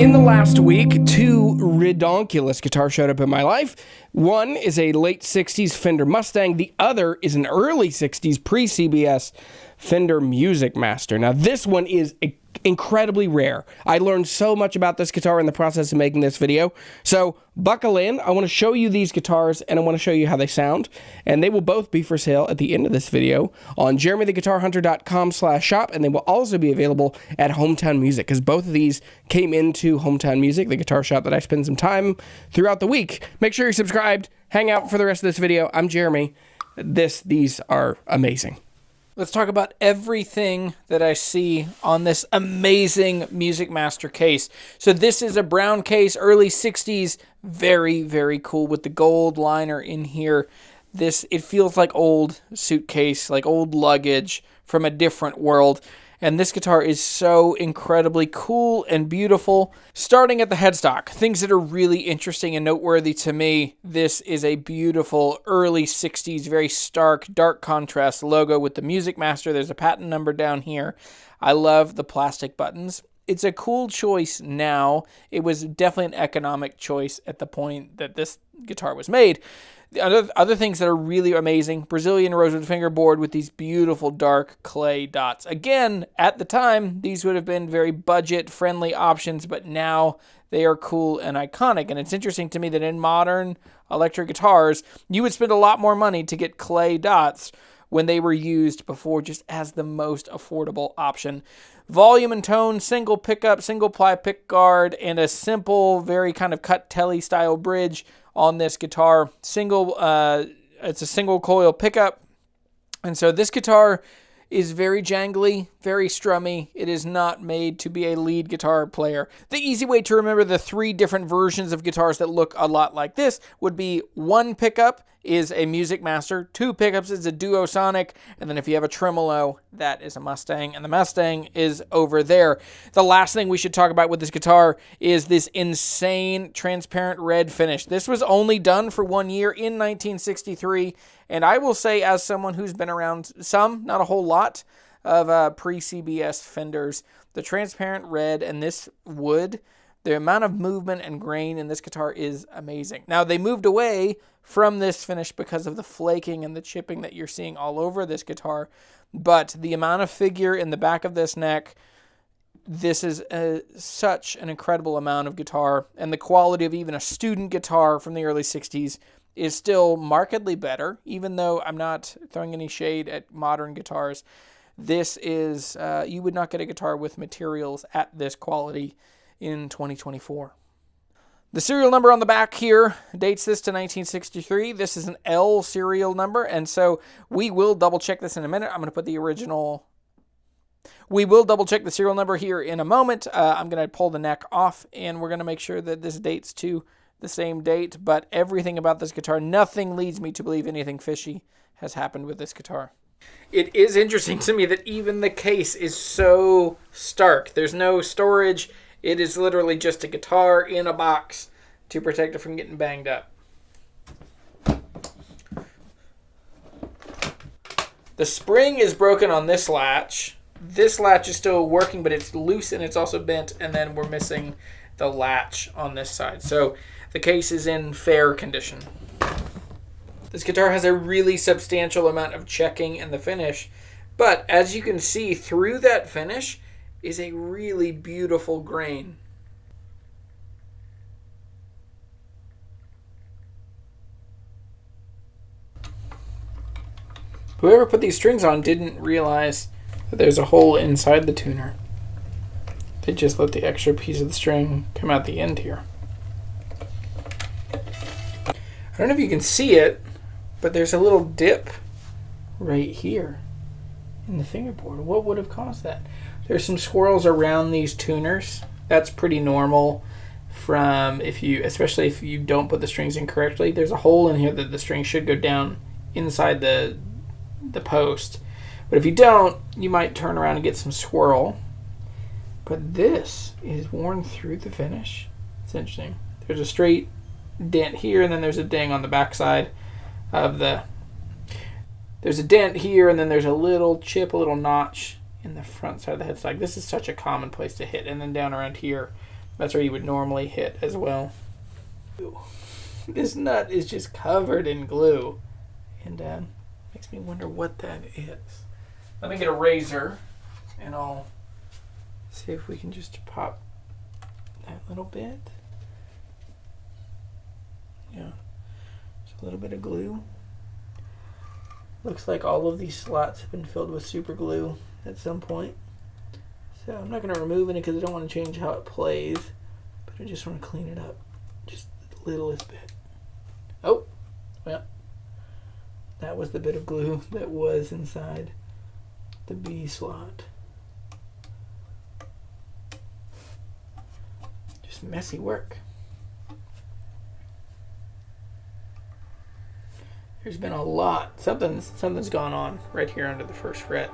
In the last week, two redonkulous guitars showed up in my life. One is a late 60s Fender Mustang. The other is an early 60s pre-CBS Fender Music Master. Now, this one is incredibly rare. I learned so much about this guitar in the process of making this video. So buckle in. I want to show you these guitars and I want to show you how they sound. And they will both be for sale at the end of this video on jeremytheguitarhunter.com/shop. And they will also be available at Hometown Music, because both of these came into Hometown Music, the guitar shop that I spend some time throughout the week. Make sure you're subscribed. Hang out for the rest of this video. I'm Jeremy. These are amazing. Let's talk about everything that I see on this amazing Music Master case. So this is a brown case, early 60s, very, very cool with the gold liner in here. It feels like old suitcase, like old luggage from a different world. And this guitar is so incredibly cool and beautiful. Starting at the headstock, things that are really interesting and noteworthy to me. This is a beautiful early 60s, very stark, dark contrast logo with the Music Master. There's a patent number down here. I love the plastic buttons. It's a cool choice now. It was definitely an economic choice at the point that this guitar was made. The other things that are really amazing, Brazilian rosewood fingerboard with these beautiful dark clay dots. Again, at the time, these would have been very budget-friendly options, but now they are cool and iconic. And it's interesting to me that in modern electric guitars, you would spend a lot more money to get clay dots when they were used before just as the most affordable option. Volume and tone, single pickup, single ply pick guard, and a simple, very kind of cut telly style bridge on this guitar. It's a single coil pickup. And so this guitar is very jangly, very strummy. It is not made to be a lead guitar player. The easy way to remember the three different versions of guitars that look a lot like this would be one pickup is a Music Master, two pickups is a Duosonic, and then if you have a tremolo, that is a Mustang, and the Mustang is over there. The last thing we should talk about with this guitar is this insane transparent red finish. This was only done for 1 year in 1963, and I will say, as someone who's been around some, not a whole lot, of pre-CBS Fenders, the transparent red and this wood, the amount of movement and grain in this guitar is amazing. Now, they moved away from this finish because of the flaking and the chipping that you're seeing all over this guitar, but the amount of figure in the back of this neck, this is such an incredible amount of guitar, and the quality of even a student guitar from the early 60s is still markedly better, even though I'm not throwing any shade at modern guitars. This is, you would not get a guitar with materials at this quality in 2024. The serial number on the back here dates this to 1963. This is an L serial number, and so we will double check this in a minute. I'm going to put the original... We will double check the serial number here in a moment. I'm going to pull the neck off, and we're going to make sure that this dates to the same date, but everything about this guitar, nothing leads me to believe anything fishy has happened with this guitar. It is interesting to me that even the case is so stark. There's no storage. It is literally just a guitar in a box to protect it from getting banged up. The spring is broken on this latch. This latch is still working, but it's loose and it's also bent, and then we're missing the latch on this side. So the case is in fair condition. This guitar has a really substantial amount of checking in the finish, but as you can see, through that finish is a really beautiful grain. Whoever put these strings on didn't realize that there's a hole inside the tuner. They just let the extra piece of the string come out the end here. I don't know if you can see it, but there's a little dip right here in the fingerboard. What would have caused that? There's some swirls around these tuners. That's pretty normal from especially if you don't put the strings in correctly. There's a hole in here that the string should go down inside the post. But if you don't, you might turn around and get some swirl. But this is worn through the finish. It's interesting. There's a straight dent here, and then there's a ding on the backside of there's a dent here, and then there's a little chip, a little notch in the front side of the headstock. This is such a common place to hit. And then down around here, That's where you would normally hit as well. This nut is just covered in glue. And makes me wonder what that is. Let me get a razor and I'll see if we can just pop that little bit. Yeah, just a little bit of glue. Looks like all of these slots have been filled with super glue at some point. So I'm not going to remove any because I don't want to change how it plays, but I just want to clean it up just the littlest bit. Oh, well, that was the bit of glue that was inside the B slot. Just messy work. There's been a lot. Something's gone on right here under the first fret.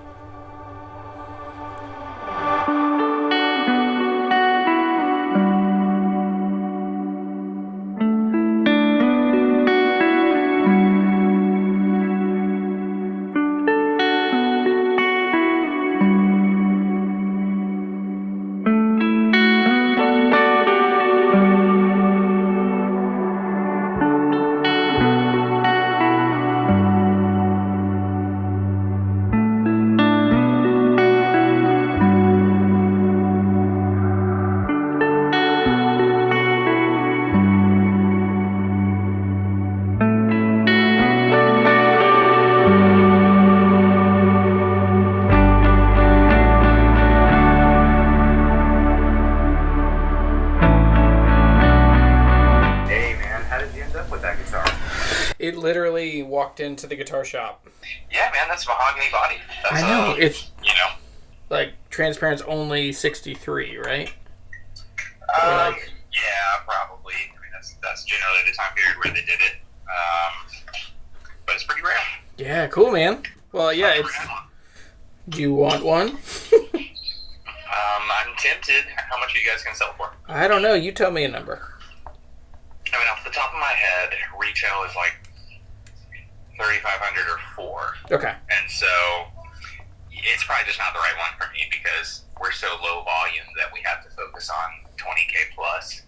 It literally walked into the guitar shop. Yeah, man, that's mahogany body. That's, I know. It's, you know, like, transparent's only 63, right? Yeah, probably. I mean, that's generally the time period where they did it. But it's pretty rare. Yeah, cool, man. Well, yeah, it's... Do you want one? I'm tempted. How much are you guys going to sell for? I don't know. You tell me a number. I mean, off the top of my head, retail is like $3,500 or $4,000. Okay. And so it's probably just not the right one for me because we're so low volume that we have to focus on 20K plus.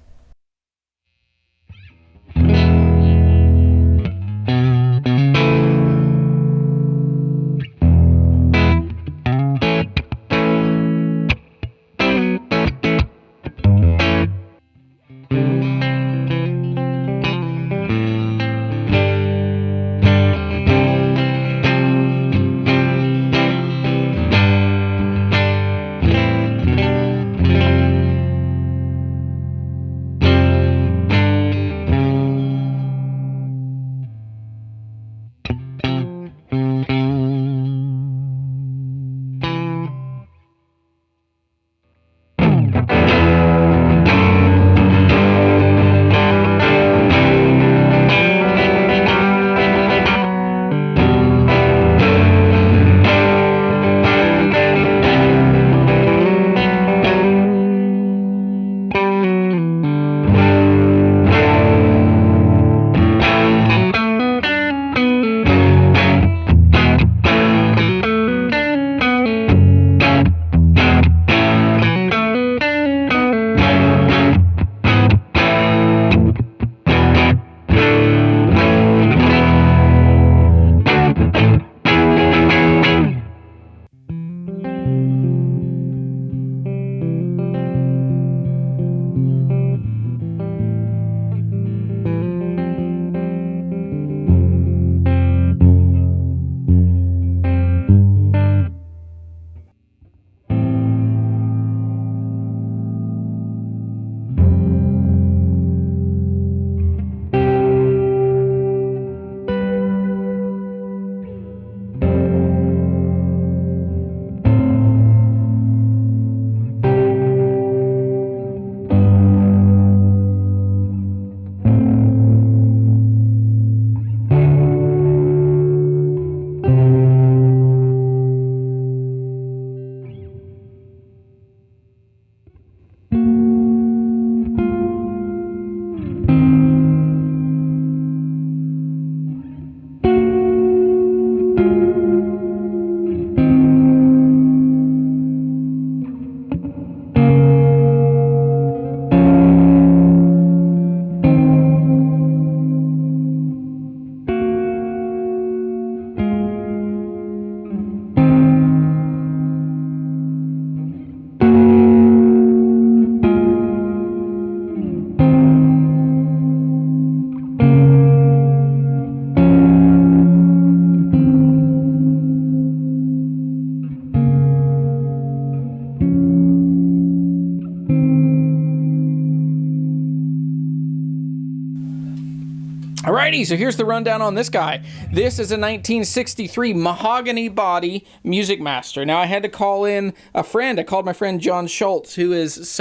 Alrighty, so here's the rundown on this guy. This is a 1963 mahogany body Music Master. Now, I had to call in a friend. I called my friend John Schultz, who is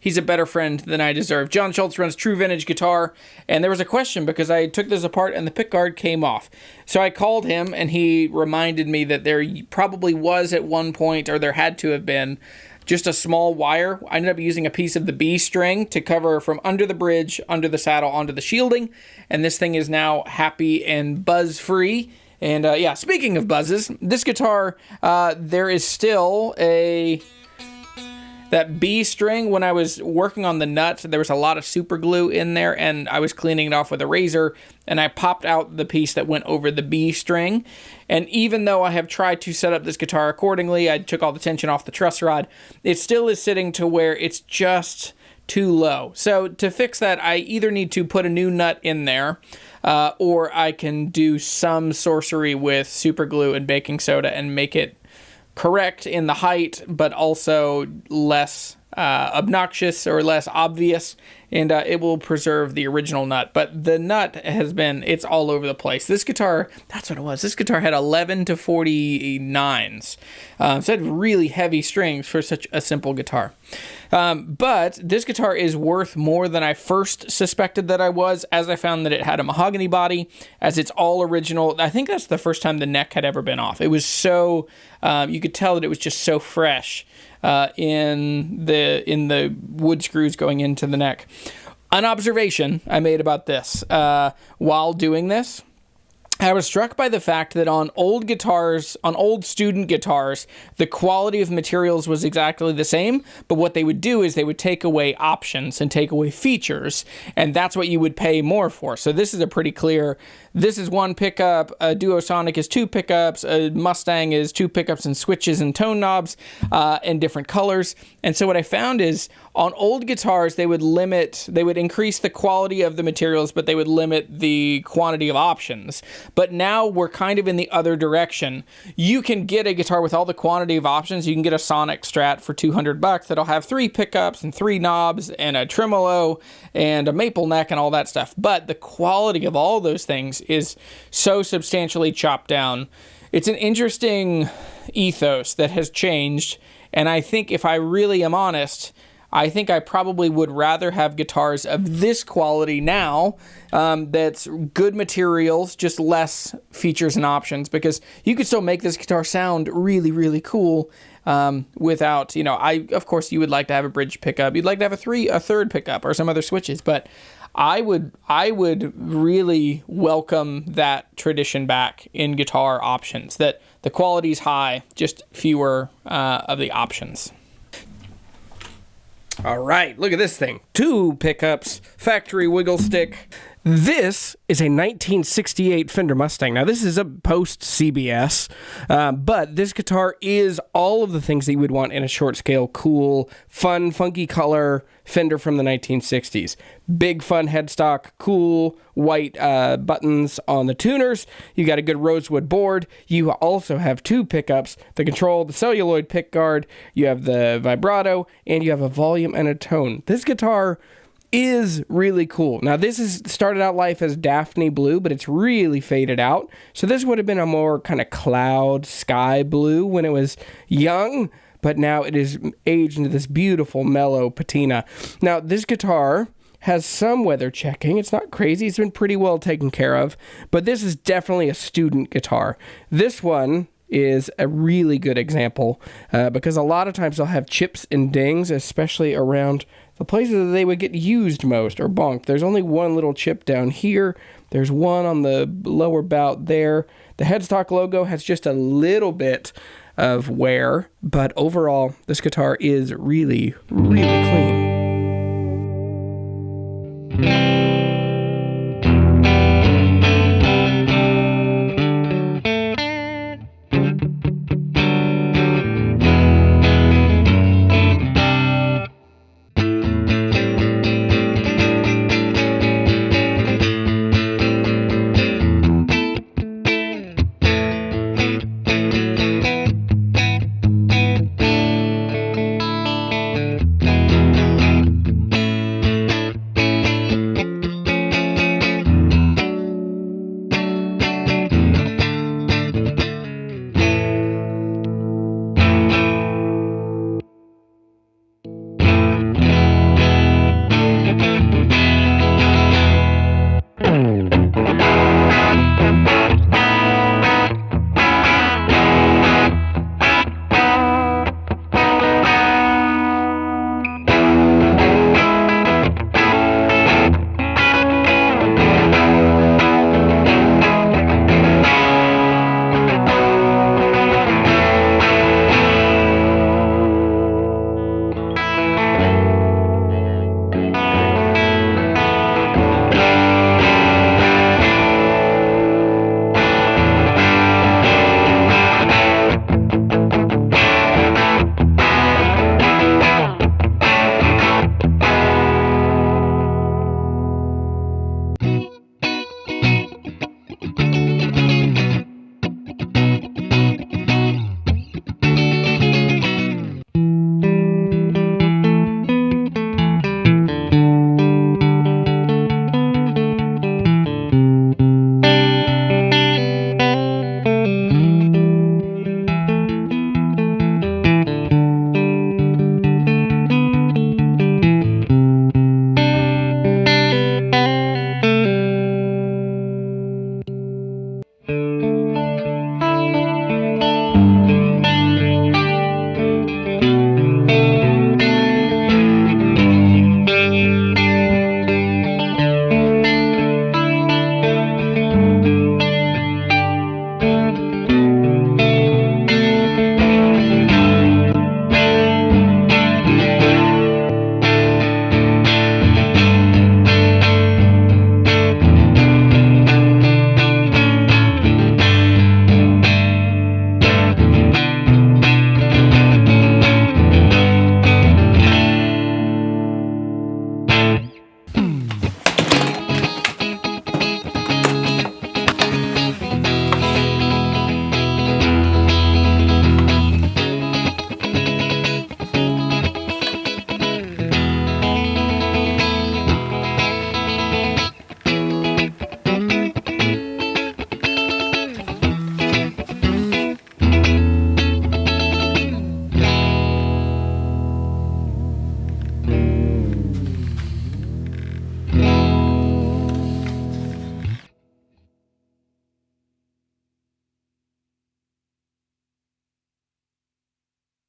he's a better friend than I deserve. John Schultz runs True Vintage Guitar, and there was a question because I took this apart and the pickguard came off. So I called him, and he reminded me that there probably was at one point, or there had to have been, just a small wire. I ended up using a piece of the B string to cover from under the bridge, under the saddle, onto the shielding, and this thing is now happy and buzz-free. And yeah, speaking of buzzes, this guitar, there is still that B string. When I was working on the nut, there was a lot of super glue in there, and I was cleaning it off with a razor, and I popped out the piece that went over the B string. And even though I have tried to set up this guitar accordingly, I took all the tension off the truss rod, it still is sitting to where it's just too low. So to fix that, I either need to put a new nut in there, or I can do some sorcery with super glue and baking soda and make it correct in the height, but also less obnoxious or less obvious, and it will preserve the original nut. But the nut it's all over the place. This guitar, that's what it was. This guitar had 11 to 49s. So it had really heavy strings for such a simple guitar. But this guitar is worth more than I first suspected that I was, as I found that it had a mahogany body, as it's all original. I think that's the first time the neck had ever been off. It was so, you could tell that it was just so fresh in the wood screws going into the neck. An observation I made about this while doing this, I was struck by the fact that on old guitars, on old student guitars, the quality of materials was exactly the same, but what they would do is they would take away options and take away features, and that's what you would pay more for. So this is a pretty clear, this is one pickup, a Duosonic is two pickups, a Mustang is two pickups and switches and tone knobs, and different colors. And so what I found is on old guitars, they would increase the quality of the materials, but they would limit the quantity of options. But now we're kind of in the other direction. You can get a guitar with all the quantity of options. You can get a Sonic Strat for $200 that'll have 3 pickups and 3 knobs and a tremolo and a maple neck and all that stuff. But the quality of all those things is so substantially chopped down. It's an interesting ethos that has changed. And I think if I really am honest, I think I probably would rather have guitars of this quality now, that's good materials, just less features and options, because you could still make this guitar sound really, really cool without, of course you would like to have a bridge pickup. You'd like to have a third pickup or some other switches, but I would really welcome that tradition back in guitar options, that the quality's high, just fewer of the options. All right, look at this thing. 2 pickups, factory wiggle stick. This is a 1968 Fender Mustang. Now, this is a post-CBS, but this guitar is all of the things that you would want in a short-scale, cool, fun, funky color Fender from the 1960s. Big, fun headstock, cool, white buttons on the tuners. You got a good rosewood board. You also have 2 pickups, the control, the celluloid pickguard. You have the vibrato, and you have a volume and a tone. This guitar is really cool. Now, this is started out life as Daphne blue, but it's really faded out. So this would have been a more kind of cloud sky blue when it was young, but now it is aged into this beautiful mellow patina. Now, this guitar has some weather checking. It's not crazy. It's been pretty well taken care of, but this is definitely a student guitar. This one is a really good example because a lot of times they'll have chips and dings, especially around the places that they would get used most or bonked. There's only one little chip down here. There's one on the lower bout there. The headstock logo has just a little bit of wear, but overall, this guitar is really, really clean.